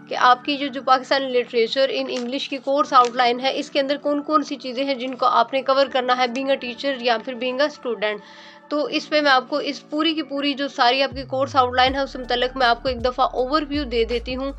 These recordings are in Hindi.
कि आपकी जो पाकिस्तानी लिटरेचर इन इंग्लिश की कोर्स आउटलाइन है, इसके अंदर कौन कौन सी चीज़ें हैं जिनको आपने कवर करना है बीइंग अ टीचर या फिर बीइंग अ स्टूडेंट। तो इस पे मैं आपको इस पूरी की पूरी जो सारी आपकी कोर्स आउटलाइन है उस मुतल्लिक मैं आपको एक दफ़ा ओवरव्यू दे देती हूँ।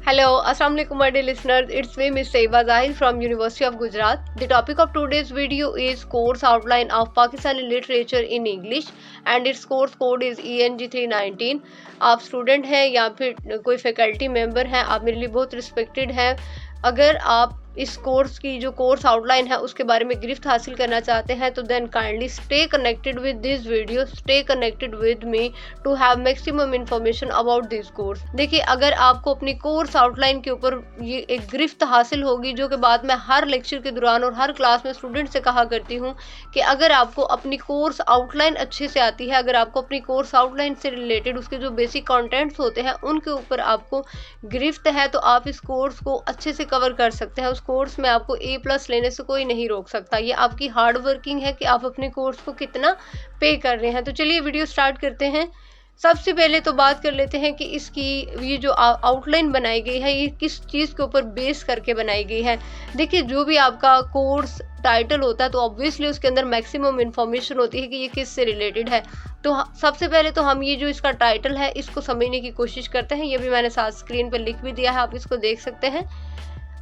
Hello, Assalamualaikum my dear listeners. It's me Miss Saiba Zahir from University of Gujarat. The topic of today's video is course outline of Pakistani literature in English and its course code is ENG 319. आप स्टूडेंट हैं या फिर कोई फैकल्टी मेंबर हैं, आप मेरे लिए बहुत रिस्पेक्टेड हैं। अगर आप इस कोर्स की जो कोर्स आउटलाइन है उसके बारे में गिरफ्त हासिल करना चाहते हैं तो then kindly stay connected with this video, stay connected with me to have maximum information about this course. देखिए, अगर आपको अपनी कोर्स आउटलाइन के ऊपर ये एक गिरफ्त हासिल होगी, जो कि बाद में हर लेक्चर के दौरान और हर क्लास में स्टूडेंट से कहा करती हूँ कि अगर आपको अपनी कोर्स आउटलाइन अच्छे से आती है, अगर आपको अपनी कोर्स आउटलाइन से रिलेटेड उसके जो बेसिक कंटेंट्स होते हैं उनके ऊपर आपको गिरफ्त है तो आप इस कोर्स को अच्छे से कवर कर सकते हैं। उस कोर्स में आपको A+ लेने से कोई नहीं रोक सकता। ये आपकी हार्ड वर्किंग है कि आप अपने कोर्स को कितना पे कर रहे हैं। तो चलिए वीडियो स्टार्ट करते हैं। सबसे पहले तो बात कर लेते हैं कि इसकी ये जो आउटलाइन बनाई गई है ये किस चीज़ के ऊपर बेस करके बनाई गई है। देखिए, जो भी आपका कोर्स टाइटल होता है तो ऑब्वियसली उसके अंदर मैक्सिमम इंफॉर्मेशन होती है कि ये किस से रिलेटेड है। तो सबसे पहले तो हम ये जो इसका टाइटल है इसको समझने की कोशिश करते हैं। ये भी मैंने साथ स्क्रीन पर लिख भी दिया है, आप इसको देख सकते हैं।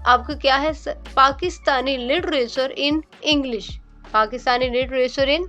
आपका क्या है, Pakistani literature in English, Pakistani literature in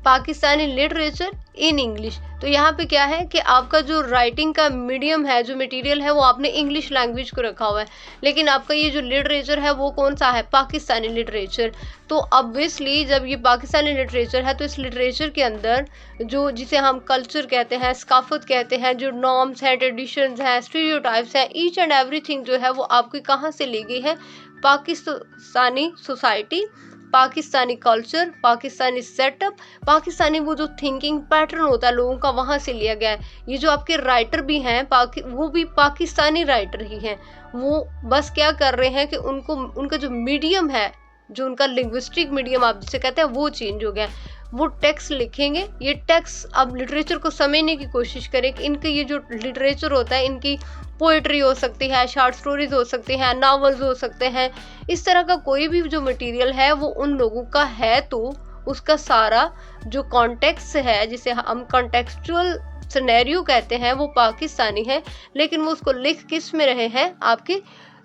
Pakistani literature in English. तो यहाँ पे क्या है कि आपका जो राइटिंग का मीडियम है, जो मटेरियल है वो आपने इंग्लिश लैंग्वेज को रखा हुआ है, लेकिन आपका ये जो लिटरेचर है वो कौन सा है, पाकिस्तानी लिटरेचर। तो ऑब्वियसली जब ये पाकिस्तानी लिटरेचर है तो इस लिटरेचर के अंदर जो जिसे हम कल्चर कहते हैं, सकाफत कहते हैं, जो नॉर्म्स हैं, ट्रेडिशंस हैं, स्टीरियोटाइप्स हैं, ईच एंड एवरीथिंग जो है वो आपकी कहाँ से ली गई है, Pakistani society, Pakistani culture, Pakistani setup, Pakistani वो जो थिंकिंग पैटर्न होता है लोगों का वहाँ से लिया गया है। ये जो आपके राइटर भी हैं वो भी पाकिस्तानी राइटर ही हैं। वो बस क्या कर रहे हैं कि उनका जो मीडियम है, जो उनका लिंग्विस्टिक मीडियम आप जिसे कहते हैं वो चेंज हो गया है। वो टेक्स्ट लिखेंगे, ये टेक्स्ट अब लिटरेचर को समझने की कोशिश करें कि इनके ये जो लिटरेचर होता है, इनकी पोइट्री हो सकती है, शॉर्ट स्टोरीज हो सकती हैं, नावल्स हो सकते हैं, इस तरह का कोई भी जो मटेरियल है वो उन लोगों का है तो उसका सारा जो कॉन्टेक्स्ट है, जिसे हम कॉन्टेक्चुअल सिनेरियो कहते हैं, वो पाकिस्तानी है, लेकिन वो उसको लिख किस में रहे हैं, आपके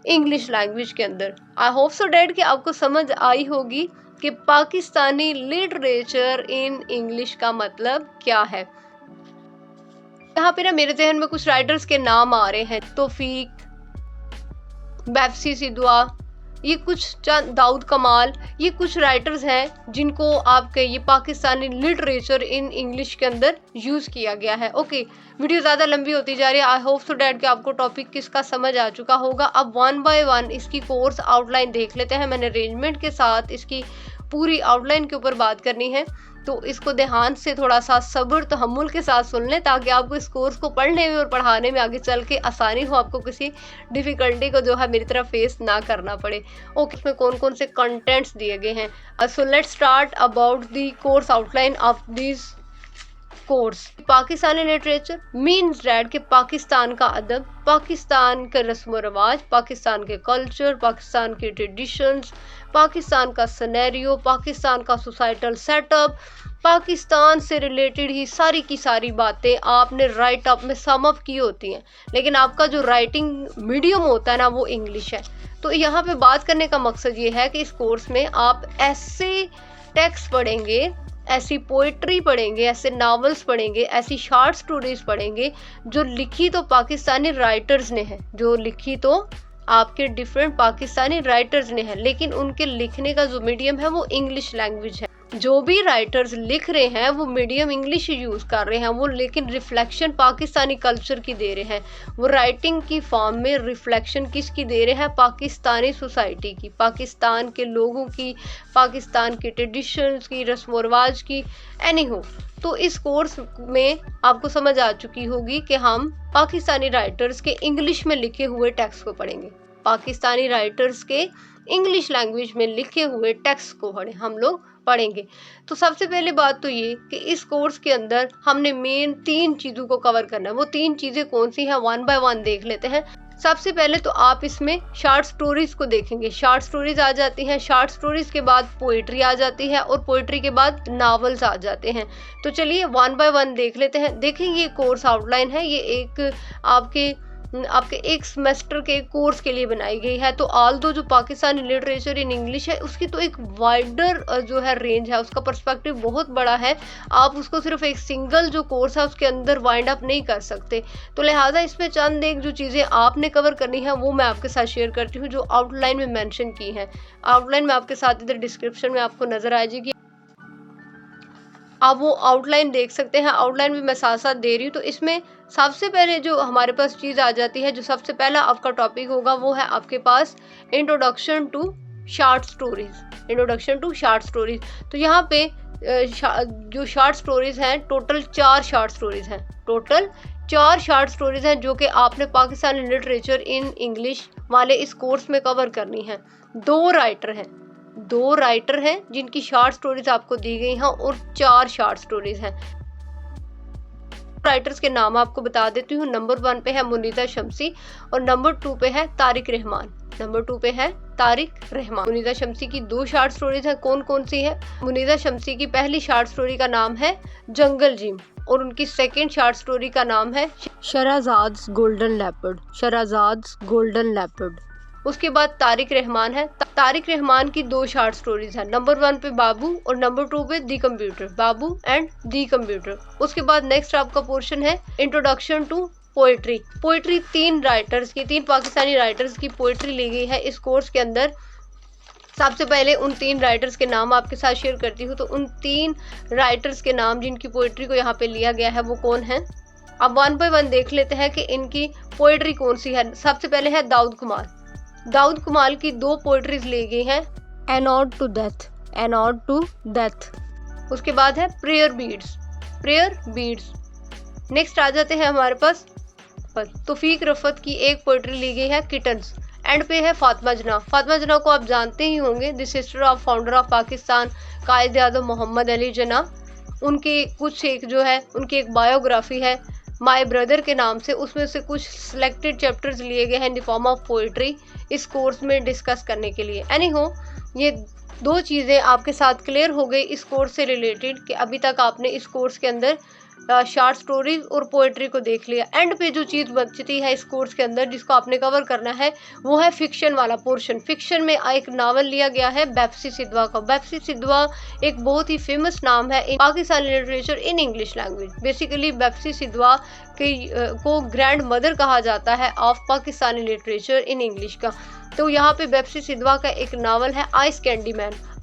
इंग्लिश लैंग्वेज के अंदर। आई होप सो डैट कि आपको समझ आई होगी कि पाकिस्तानी लिटरेचर इन इंग्लिश का मतलब क्या है। यहाँ पे ना मेरे जहन में कुछ राइटर्स के नाम आ रहे हैं, तौफीक, बैफ्सी सिद्दुआ, ये कुछ दाऊद कमाल, ये कुछ राइटर्स हैं जिनको आपके ये पाकिस्तानी लिटरेचर इन इंग्लिश के अंदर यूज़ किया गया है। ओके, वीडियो ज़्यादा लंबी होती जा रही है। आई होप सो डैट कि आपको टॉपिक किसका समझ आ चुका होगा। अब 1 बाय 1 इसकी कोर्स आउटलाइन देख लेते हैं। मैंने अरेंजमेंट के साथ इसकी पूरी आउटलाइन के ऊपर बात करनी है, तो इसको ध्यान से थोड़ा सा सब्र तहम्मुल के साथ सुन लें ताकि आपको इस कोर्स को पढ़ने में और पढ़ाने में आगे चल के आसानी हो, आपको किसी डिफ़िकल्टी को जो है मेरी तरफ फेस ना करना पड़े। ओके, इसमें कौन कौन से कंटेंट्स दिए गए हैं। So let's start about the course outline of this course. Pakistani literature means that कि पाकिस्तान का अदब, पाकिस्तान के रस्म व रवाज, पाकिस्तान के कल्चर, पाकिस्तान के ट्रेडिशंस, पाकिस्तान का सिनेरियो, पाकिस्तान का सोसाइटल सेटअप, पाकिस्तान से रिलेटेड ही सारी की सारी बातें आपने राइट अप में सम अप की होती हैं, लेकिन आपका जो राइटिंग मीडियम होता है ना वो इंग्लिश है। तो यहाँ पे बात करने का मकसद ये है कि इस कोर्स में आप ऐसे टेक्स्ट पढ़ेंगे, ऐसी पोइट्री पढ़ेंगे, ऐसे नावल्स पढ़ेंगे, ऐसी शॉर्ट स्टोरीज पढ़ेंगे जो लिखी तो पाकिस्तानी राइटर्स ने है, जो लिखी तो आपके डिफरेंट पाकिस्तानी राइटर्स ने है, लेकिन उनके लिखने का जो मीडियम है वो इंग्लिश लैंग्वेज है। जो भी राइटर्स लिख रहे हैं वो मीडियम इंग्लिश यूज़ कर रहे हैं, वो लेकिन रिफ्लेक्शन पाकिस्तानी कल्चर की दे रहे हैं। वो राइटिंग की फॉर्म में रिफ्लेक्शन किसकी दे रहे हैं, पाकिस्तानी सोसाइटी की, पाकिस्तान के लोगों की, पाकिस्तान के ट्रेडिशंस की, रस्म व रिवाज की, एनी हो। तो इस कोर्स में आपको समझ आ चुकी होगी कि हम पाकिस्तानी राइटर्स के इंग्लिश में लिखे हुए टेक्स्ट को पढ़ेंगे, पाकिस्तानी राइटर्स के इंग्लिश लैंग्वेज में लिखे हुए टेक्स्ट को हम लोग पढ़ेंगे। तो सबसे पहले बात तो ये कि इस कोर्स के अंदर हमने मेन 3 चीज़ों को कवर करना है। वो 3 चीज़ें कौन सी हैं, वन बाय वन देख लेते हैं। सबसे पहले तो आप इसमें शॉर्ट स्टोरीज को देखेंगे। शॉर्ट स्टोरीज आ जाती हैं, शॉर्ट स्टोरीज के बाद पोइट्री आ जाती है और पोइट्री के बाद नावल्स आ जाते हैं। तो चलिए वन बाय वन देख लेते हैं। देखें ये कोर्स आउटलाइन है, ये एक आपके एक सेमेस्टर के कोर्स के लिए बनाई गई है। तो ऑल दो जो पाकिस्तानी लिटरेचर इन इंग्लिश है उसकी तो एक वाइडर जो है रेंज है, उसका पर्सपेक्टिव बहुत बड़ा है। आप उसको सिर्फ एक सिंगल जो कोर्स है उसके अंदर वाइंड अप नहीं कर सकते। तो लिहाजा इसमें चंद एक जो चीज़ें आपने कवर करनी है वो मैं आपके साथ शेयर करती हूँ, जो आउटलाइन में मेंशन की है। आउटलाइन में आपके साथ इधर डिस्क्रिप्शन में आपको नजर आ जाएगी, आप वो आउटलाइन देख सकते हैं। आउटलाइन भी मैं साथ साथ दे रही हूँ। तो इसमें सबसे पहले जो हमारे पास चीज़ आ जाती है, जो सबसे पहला आपका टॉपिक होगा वो है आपके पास introduction to short stories. Introduction to short stories. तो यहाँ पे जो शॉर्ट स्टोरीज हैं, टोटल 4 शॉर्ट स्टोरीज हैं। टोटल 4 शॉर्ट स्टोरीज हैं जो कि आपने पाकिस्तानी लिटरेचर इन इंग्लिश वाले इस कोर्स में कवर करनी है। 2 राइटर हैं जिनकी शॉर्ट स्टोरीज आपको दी गई हैं और 4 शॉर्ट स्टोरीज हैं। राइटर्स के नाम आपको बता देती हूँ। नंबर 1 पे है मुनीदा शम्सी और नंबर 2 पे है तारिक रहमान। नंबर 2 पे है तारिक रहमान। मुनीदा शम्सी की 2 शॉर्ट स्टोरीज हैं। कौन कौन सी है? मुनीदा शम्सी की पहली शॉर्ट स्टोरी का नाम है जंगल जिम और उनकी सेकंड शॉर्ट स्टोरी का नाम है Shahrazad's golden leopard. Shahrazad's golden leopard. उसके बाद तारिक रहमान है। तारिक रहमान की 2 शॉर्ट स्टोरीज हैं। नंबर 1 पे बाबू और नंबर 2 पे the computer. Babu and the computer. उसके बाद नेक्स्ट आपका पोर्शन है introduction to poetry. Poetry 3 Pakistani writers की पोएट्री ली गई है इस कोर्स के अंदर। सबसे पहले उन 3 राइटर्स के नाम आपके साथ शेयर करती हूँ। तो उन 3 राइटर्स के नाम जिनकी पोएट्री को यहाँ पे लिया गया है वो कौन है? अब वन बाय वन देख लेते हैं कि इनकी पोएट्री कौन सी है। सबसे पहले है दाऊद कुमाल की 2 पोएट्रीज ली गई हैं, एन ऑड टू डेथ। उसके बाद है प्रेयर बीड्स। नेक्स्ट आ जाते हैं हमारे पास तौफीक रफत की एक पोएट्री ली गई है, किटन्स। एंड पे है फातिमा जना को आप जानते ही होंगे, the sister of founder of Pakistan Quaid Azam Mohammad Ali Jinnah. उनकी उनकी एक बायोग्राफी है माय ब्रदर के नाम से। उसमें से कुछ सिलेक्टेड चैप्टर्स लिए गए हैं in the form of poetry इस कोर्स में डिस्कस करने के लिए। एनीहो, ये 2 चीज़ें आपके साथ क्लियर हो गई इस कोर्स से रिलेटेड कि अभी तक आपने इस कोर्स के अंदर शॉर्ट स्टोरीज और पोएट्री को देख लिया। एंड पे जो चीज़ बचती है इस कोर्स के अंदर जिसको आपने कवर करना है वो है फिक्शन वाला पोर्शन। फिक्शन में एक नावल लिया गया है बेप्सी सिद्धवा का। बेप्सी सिद्धवा एक बहुत ही फेमस नाम है in Pakistani literature in English language. Basically Bapsi Sidhwa को ग्रैंड मदर कहा जाता है of Pakistani literature in English का। तो यहाँ पे बेप्सी सिद्धवा का एक नावल है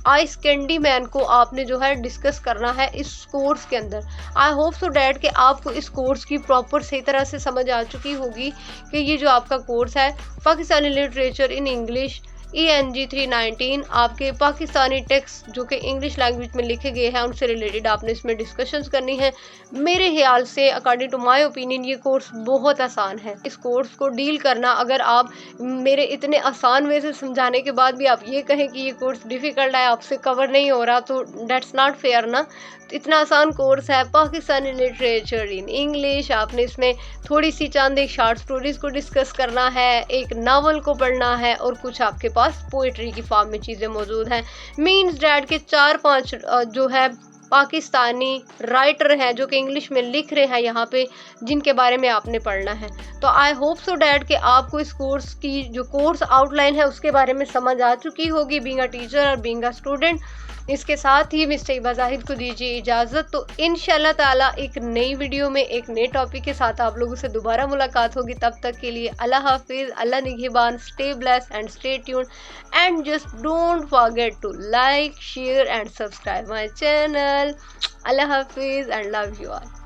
आइस कैंडी मैन को आपने जो है डिस्कस करना है इस कोर्स के अंदर। आई होप सो डैट कि आपको इस कोर्स की प्रॉपर सही तरह से समझ आ चुकी होगी कि ये जो आपका कोर्स है Pakistani literature in English ENG 319 आपके पाकिस्तानी टेक्स्ट जो कि इंग्लिश लैंग्वेज में लिखे गए हैं उनसे रिलेटेड आपने इसमें डिस्कशंस करनी है। मेरे ख्याल से अकॉर्डिंग टू माय ओपिनियन ये कोर्स बहुत आसान है। इस कोर्स को डील करना, अगर आप मेरे इतने आसान वे से समझाने के बाद भी आप ये कहें कि ये कोर्स डिफ़िकल्ट है, आपसे कवर नहीं हो रहा, तो डेट्स नॉट फेयर ना। इतना आसान कोर्स है पाकिस्तानी लिटरेचर इन इंग्लिश। आपने इसमें थोड़ी सी चंद एक शॉर्ट स्टोरीज को डिस्कस करना है, एक नावल को पढ़ना है और कुछ आपके पास पोइट्री की फॉर्म में चीज़ें मौजूद हैं। मीन्स डैट के 4-5 जो है पाकिस्तानी राइटर हैं जो कि इंग्लिश में लिख रहे हैं यहाँ पे, जिनके बारे में आपने पढ़ना है। तो आई होप सो डैट कि आपको इस कोर्स की जो कोर्स आउटलाइन है उसके बारे में समझ आ चुकी होगी बीइंग अ टीचर और बीइंग अ स्टूडेंट। इसके साथ ही मिस्टर इबा जाहिद को दीजिए इजाज़त। तो इंशाल्लाह ताला एक नई वीडियो में एक नए टॉपिक के साथ आप लोगों से दोबारा मुलाकात होगी। तब तक के लिए अल्लाह हाफिज़, अल्लाह निगहबान, stay blessed and stay tuned and just don't forget to like, share and subscribe my channel. अल्लाह हाफिज़ एंड लव यू ऑल।